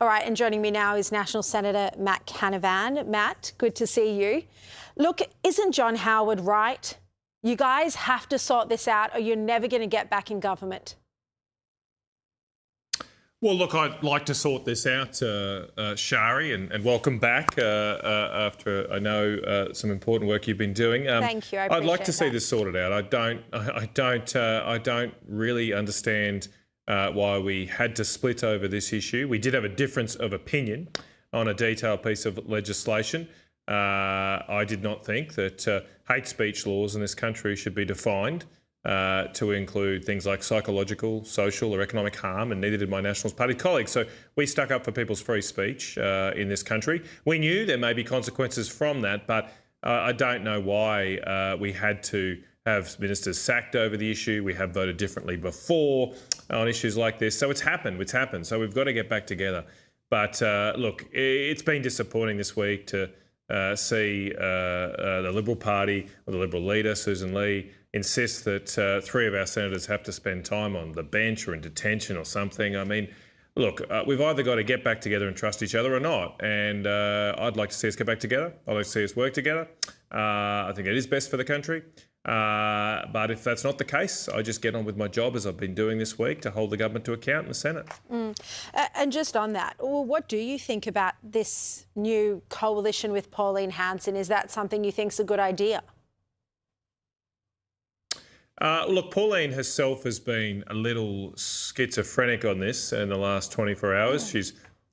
All right, and joining me now is National Senator Matt Canavan. Matt, good to see you. Look, isn't John Howard right? You guys have to sort this out or you're never going to get back in government. Well, look, I'd like to sort this out, Sharri, and welcome back after I know some important work you've been doing. Thank you. I'd like to see this sorted out. I don't really understand why we had to split over this issue. We did have a difference of opinion on a detailed piece of legislation. I did not think that hate speech laws in this country should be defined to include things like psychological, social or economic harm, and neither did my Nationals Party colleagues. So we stuck up for people's free speech in this country. We knew there may be consequences from that, but I don't know why we had to have ministers sacked over the issue. We have voted differently before on issues like this. So it's happened. So we've got to get back together. But look, it's been disappointing this week to see the Liberal Party, or the Liberal leader, Susan Lee, insist that 3 of our senators have to spend time on the bench or in detention or something. I mean, look, we've either got to get back together and trust each other or not. And I'd like to see us get back together. I'd like to see us work together. I think it is best for the country. But if that's not the case, I just get on with my job as I've been doing this week to hold the government to account in the Senate. And just on that, well, what do you think about this new coalition with Pauline Hanson? Is that something you think's a good idea? Look, Pauline herself has been a little schizophrenic on this in the last 24 hours. She's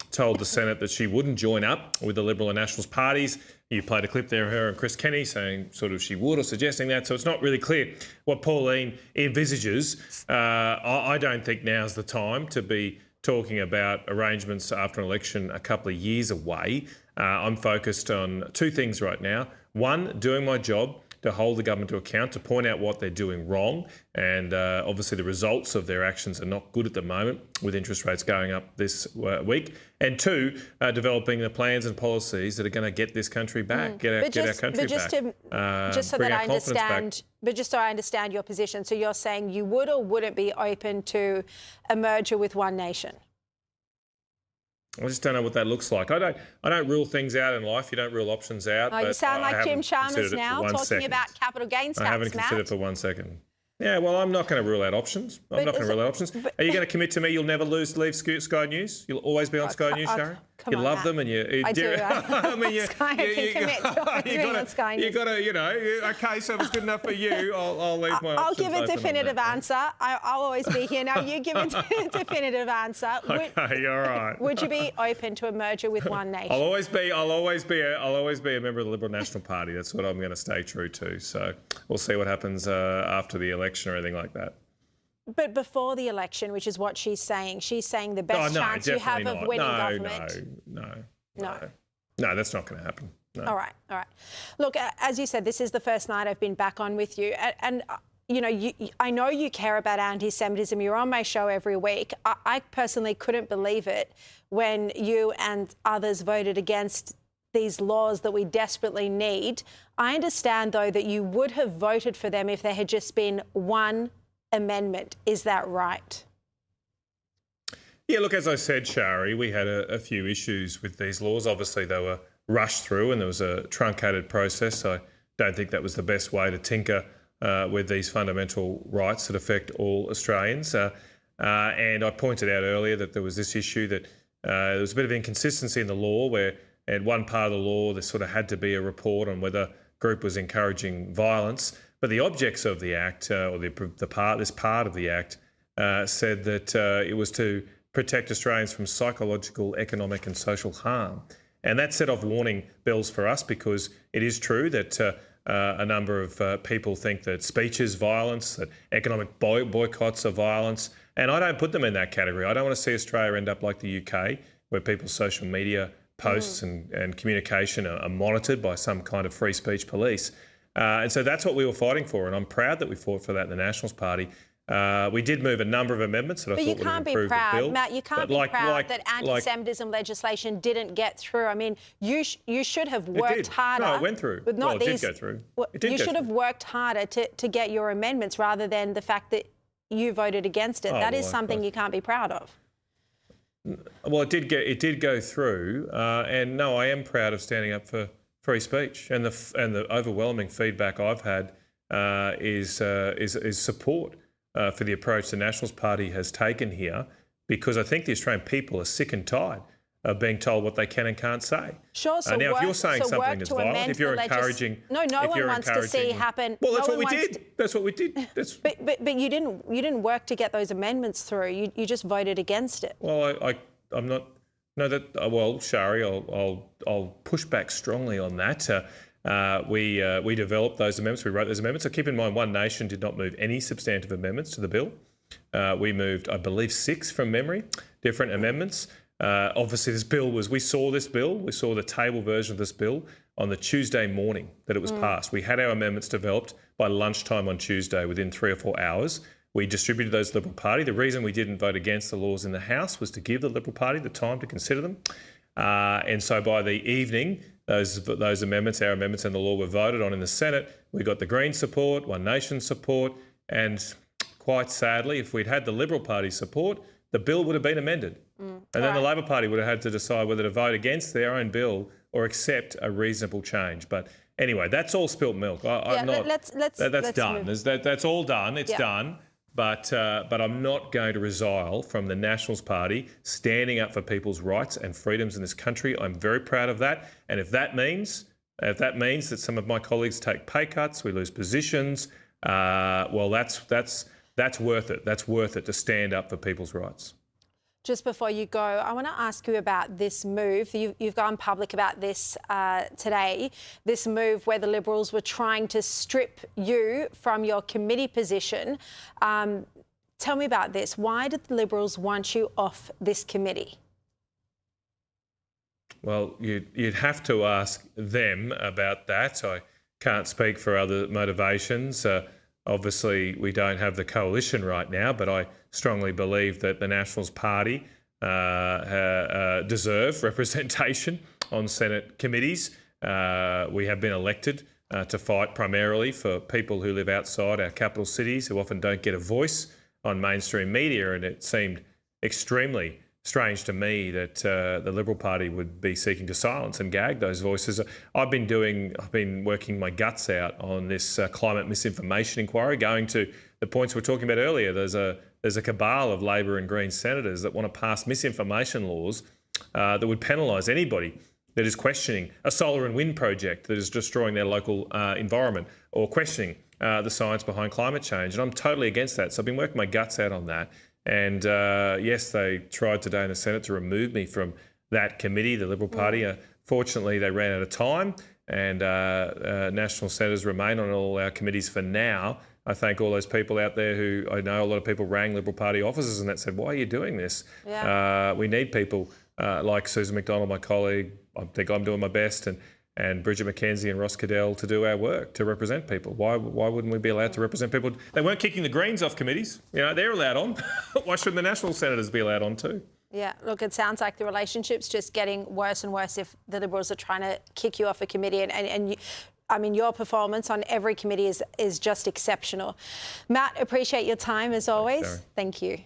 told the Senate that she wouldn't join up with the Liberal and Nationals parties. You played a clip there of her and Chris Kenny saying sort of she would or suggesting that. So it's not really clear what Pauline envisages. I don't think now's the time to be talking about arrangements after an election a couple of years away. I'm focused on 2 things right now. One, doing my job to hold the government to account, to point out what they're doing wrong. And obviously the results of their actions are not good at the moment, with interest rates going up this week. And 2, developing the plans and policies that are going to get this country back, get our country back. Just so I understand your position. So you're saying you would or wouldn't be open to a merger with One Nation? I just don't know what that looks like. I don't rule things out in life. You don't rule options out. Oh, you sound like Jim Chalmers now, talking about capital gains tax, I haven't considered it for 1 second. Yeah, well, I'm not going to rule out options. Are you going to commit to me you'll never leave Sky News? You'll always be on Sky News, Sharri? You love them and you... I do. I mean, you can commit to being on Sky News. You got to, okay, so if it's good enough for you, I'll leave my options. I'll give a definitive answer. I'll always be here. Now, you give a definitive answer. Okay, all right. Would you be open to a merger with One Nation? I'll always be a member of the Liberal National Party. That's what I'm going to stay true to. So we'll see what happens after the election or anything like that. But before the election, which is what she's saying the best chance you have of winning government. No, that's not going to happen. No. All right. Look, as you said, this is the first night I've been back on with you, and I know you care about anti-Semitism. You're on my show every week. I personally couldn't believe it when you and others voted against these laws that we desperately need. I understand, though, that you would have voted for them if there had just been one amendment. Is that right? Yeah, look, as I said, Sharri, we had a few issues with these laws. Obviously, they were rushed through and there was a truncated process. I don't think that was the best way to tinker with these fundamental rights that affect all Australians. And I pointed out earlier that there was this issue that there was a bit of inconsistency in the law where in one part of the law there sort of had to be a report on whether a group was encouraging violence. But the objects of the Act, or this part of the Act, said that it was to protect Australians from psychological, economic and social harm. And that set off warning bells for us, because it is true that a number of people think that speech is violence, that economic boycotts are violence. And I don't put them in that category. I don't want to see Australia end up like the UK, where people's social media posts and communication are monitored by some kind of free speech police. And so that's what we were fighting for, and I'm proud that we fought for that in the Nationals Party. We did move a number of amendments that I thought would have improved the bill. Matt, you can't be proud that anti-Semitism legislation didn't get through. I mean, you should have worked harder. No, it went through. It did go through. You should have worked harder to get your amendments, rather than the fact that you voted against it. That is something you can't be proud of. Well, it did go through, and no, I am proud of standing up for free speech, and the overwhelming feedback I've had is support for the approach the Nationals Party has taken here, because I think the Australian people are sick and tired of being told what they can and can't say. Sure. So now, if you're saying something that's violent, if you're encouraging, no one wants to see happen. Well, that's what we did. That's what we did. But you didn't work to get those amendments through. You just voted against it. Well, I'm not. No, that. Well, Sharri, I'll push back strongly on that. We developed those amendments. We wrote those amendments. So keep in mind, One Nation did not move any substantive amendments to the bill. We moved, I believe, 6 from memory, different amendments. Obviously, we saw the table version of this bill on the Tuesday morning that it was passed. We had our amendments developed by lunchtime on Tuesday, within 3 or 4 hours. We distributed those to the Liberal Party. The reason we didn't vote against the laws in the House was to give the Liberal Party the time to consider them. And so by the evening, those amendments, our amendments and the law, were voted on in the Senate. We got the Greens support, One Nation support, and quite sadly, if we'd had the Liberal Party support, the bill would have been amended. And then the Labor Party would have had to decide whether to vote against their own bill or accept a reasonable change. But anyway, that's all spilt milk. I'm not. That's done. That's all done. It's done. But I'm not going to resile from the Nationals Party standing up for people's rights and freedoms in this country. I'm very proud of that. And if that means that some of my colleagues take pay cuts, we lose positions, well, that's worth it. That's worth it to stand up for people's rights. Just before you go, I want to ask you about this move. You've gone public about this today, this move where the Liberals were trying to strip you from your committee position. Tell me about this. Why did the Liberals want you off this committee? Well, you'd have to ask them about that. I can't speak for other motivations. Obviously, we don't have the coalition right now, but I strongly believe that the Nationals Party deserve representation on Senate committees. We have been elected to fight primarily for people who live outside our capital cities, who often don't get a voice on mainstream media, and it seemed extremely strange to me that the Liberal Party would be seeking to silence and gag those voices. I've been working my guts out on this climate misinformation inquiry, going to the points we were talking about earlier. There's a cabal of Labor and Green senators that want to pass misinformation laws that would penalise anybody that is questioning a solar and wind project that is destroying their local environment, or questioning the science behind climate change. And I'm totally against that. So I've been working my guts out on that. And yes, they tried today in the Senate to remove me from that committee, the Liberal Party. Fortunately, they ran out of time, and national senators remain on all our committees for now. I thank all those people out there who, I know a lot of people rang Liberal Party offices and that said, why are you doing this? Yeah. We need people like Susan McDonald, my colleague. I think I'm doing my best, and Bridget McKenzie and Ross Cadell to do our work, to represent people. Why wouldn't we be allowed to represent people? They weren't kicking the Greens off committees. You know, they're allowed on. Why shouldn't the National Senators be allowed on too? Yeah, look, it sounds like the relationship's just getting worse and worse if the Liberals are trying to kick you off a committee. And you, I mean, your performance on every committee is just exceptional. Matt, appreciate your time as always. Thank you.